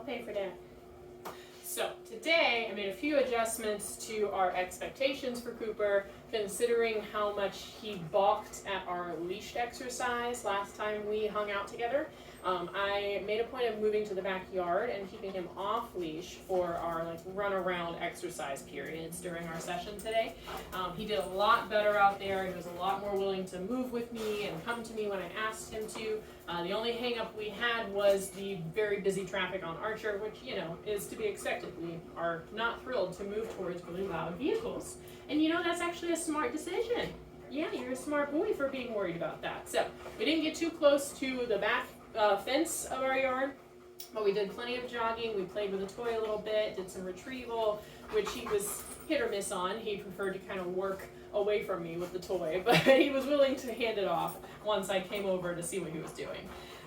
pay for that. So today I made a few adjustments to our expectations for Cooper, considering how much he balked at our leashed exercise last time we hung out together. I made a point of moving to the backyard and keeping him off leash for our run around exercise periods during our session today. He did a lot better out there. He was a lot more willing to move with me and come to me when I asked him to. The only hang up we had was the very busy traffic on Archer, which, is to be expected. We are not thrilled to move towards really loud vehicles. And that's actually a smart decision. Yeah, you're a smart boy for being worried about that. So we didn't get too close to the back fence of our yard, but we did plenty of jogging. We played with the toy a little bit, did some retrieval, which he was hit or miss on. He preferred to kind of work away from me with the toy, but he was willing to hand it off once I came over to see what he was doing.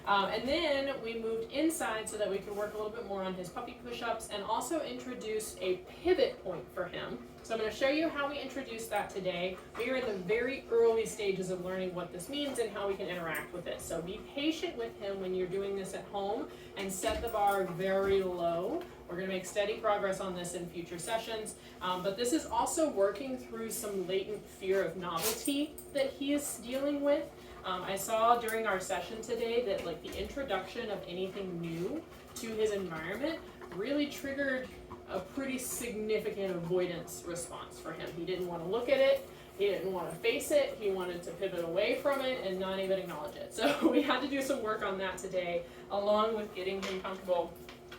And then we moved inside so that we could work a little bit more on his puppy push-ups and also introduce a pivot point for him. So I'm going to show you how we introduce that today. We are in the very early stages of learning what this means and how we can interact with it. So be patient with him when you're doing this at home and set the bar very low. We're going to make steady progress on this in future sessions, but this is also working through some latent fear of novelty that he is dealing with. I saw during our session today that the introduction of anything new to his environment really triggered a pretty significant avoidance response for him. He didn't want to look at it, he didn't want to face it, he wanted to pivot away from it and not even acknowledge it. So we had to do some work on that today, along with getting him comfortable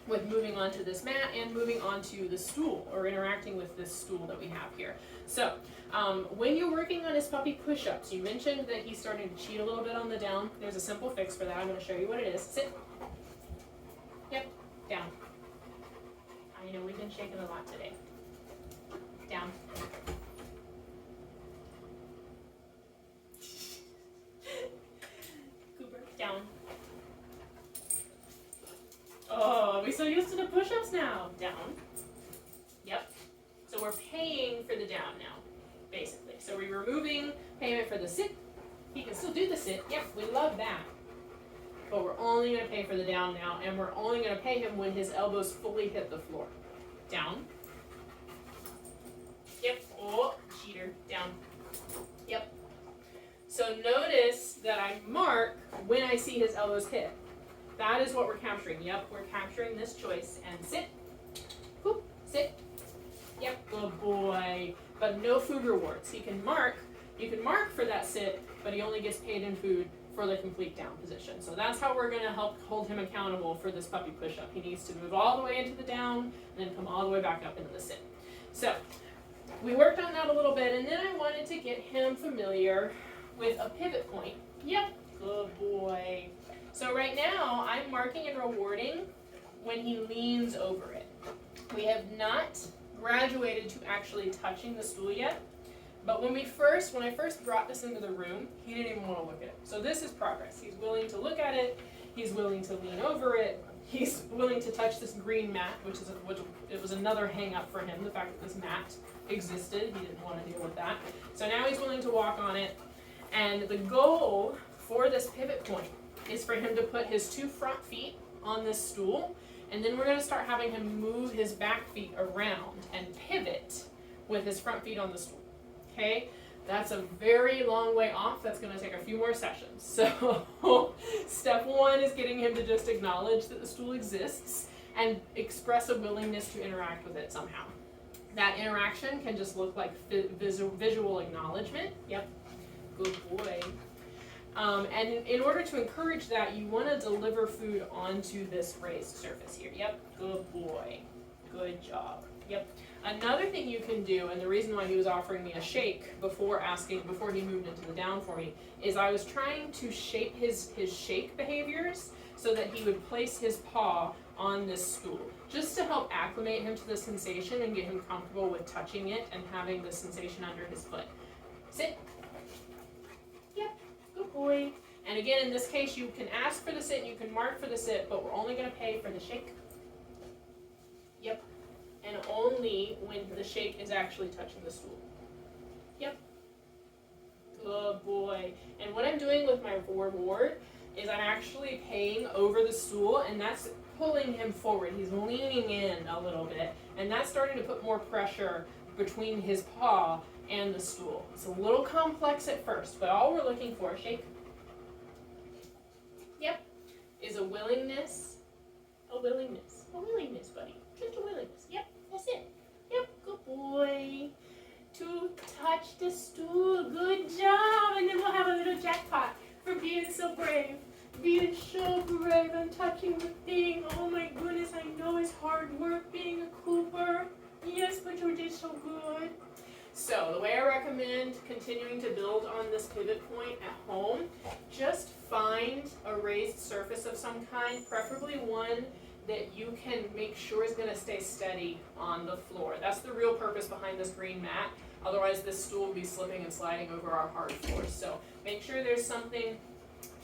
with moving onto this mat and moving onto the stool, or interacting with this stool that we have here. So when you're working on his puppy push-ups, you mentioned that he's starting to cheat a little bit on the down. There's a simple fix for that. I'm going to show you what it is. Sit. Yep. Down. I know we've been shaking a lot today. Down. Cooper. Down. Oh, we're so used to the push-ups now. Down. Yep. So we're paying for the down now, basically. So we're removing payment for the sit. He can still do the sit. Yep, we love that. But we're only going to pay for the down now, and we're only going to pay him when his elbows fully hit the floor. Down. Yep. Oh, cheater. Down. Yep. So notice that I mark when I see his elbows hit. That is what we're capturing. Yep, we're capturing this choice. And sit. Whoop. Sit. Yep, good boy. But no food rewards. He can mark. You can mark for that sit, but he only gets paid in food for the complete down position. So that's how we're going to help hold him accountable for this puppy push-up. He needs to move all the way into the down and then come all the way back up into the sit. So we worked on that a little bit, and then I wanted to get him familiar with a pivot point. Yep, good boy. So right now I'm marking and rewarding when he leans over it. We have not graduated to actually touching the stool yet. But when I first brought this into the room, he didn't even want to look at it. So this is progress. He's willing to look at it. He's willing to lean over it. He's willing to touch this green mat, which it was another hang up for him, the fact that this mat existed. He didn't want to deal with that. So now he's willing to walk on it. And the goal for this pivot point is for him to put his 2 front feet on this stool. And then we're going to start having him move his back feet around and pivot with his front feet on the stool. Okay, that's a very long way off. That's going to take a few more sessions. So step 1 is getting him to just acknowledge that the stool exists and express a willingness to interact with it somehow. That interaction can just look like visual acknowledgement. Yep, good boy. And in order to encourage that, you want to deliver food onto this raised surface here. Yep, good boy. Good job. Yep. Another thing you can do, and the reason why he was offering me a shake before he moved into the down for me, is I was trying to shape his shake behaviors so that he would place his paw on this stool, just to help acclimate him to the sensation and get him comfortable with touching it and having the sensation under his foot. Sit. Yep, good boy. And again, in this case, you can ask for the sit, you can mark for the sit, but we're only going to pay for the shake. Yep. And only when the shake is actually touching the stool. Yep. Good boy. And what I'm doing with my reward is I'm actually paying over the stool, and that's pulling him forward. He's leaning in a little bit, and that's starting to put more pressure between his paw and the stool. It's a little complex at first, but all we're looking for, shake, yep, is a willingness, buddy. Just a willingness. Yep, that's it. Yep, good boy. To touch the stool, good job. And then we'll have a little jackpot for being so brave. Being so brave and touching the thing. Oh my goodness, I know it's hard work being a Cooper. Yes, but you did so good. So the way I recommend continuing to build on this pivot point at home, just find a raised surface of some kind, preferably one that you can make sure is going to stay steady on the floor. That's the real purpose behind this green mat. Otherwise this stool will be slipping and sliding over our hard floor. So make sure there's something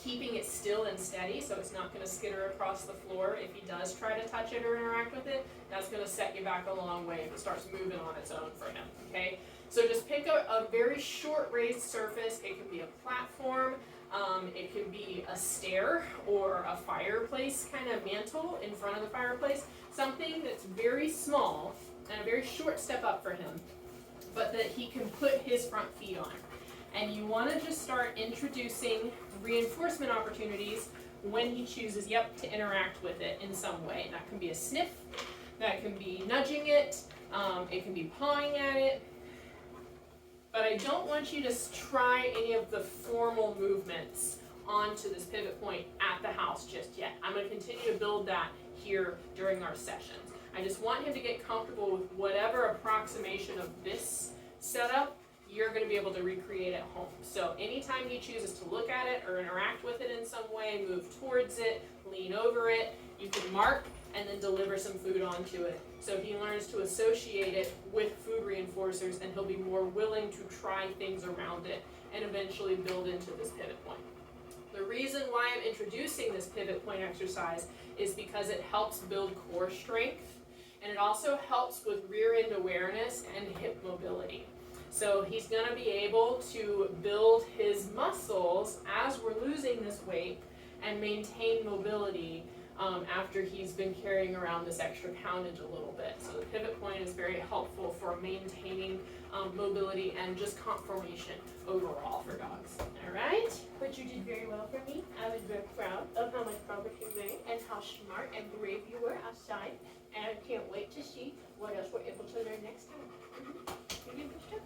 keeping it still and steady so it's not going to skitter across the floor. If he does try to touch it or interact with it, that's going to set you back a long way if it starts moving on its own for him, okay? So just pick a very short raised surface. It can be a platform, it can be a stair or a fireplace kind of mantle in front of the fireplace. Something that's very small and a very short step up for him, but that he can put his front feet on. And you want to just start introducing reinforcement opportunities when he chooses, yep, to interact with it in some way. That can be a sniff, that can be nudging it, it can be pawing at it. But I don't want you to try any of the formal movements onto this pivot point at the house just yet. I'm going to continue to build that here during our sessions. I just want him to get comfortable with whatever approximation of this setup you're going to be able to recreate at home. So anytime he chooses to look at it or interact with it in some way, move towards it, lean over it, you can mark and then deliver some food onto it. So he learns to associate it with food reinforcers, and he'll be more willing to try things around it and eventually build into this pivot point. The reason why I'm introducing this pivot point exercise is because it helps build core strength, and it also helps with rear end awareness and hip mobility. So he's going to be able to build his muscles as we're losing this weight and maintain mobility after he's been carrying around this extra poundage a little bit. So the pivot point is very helpful for maintaining mobility and just conformation overall for dogs. All right? But you did very well for me. I was very proud of how much progress you made and how smart and brave you were outside. And I can't wait to see what else we're able to learn next time. You did good stuff.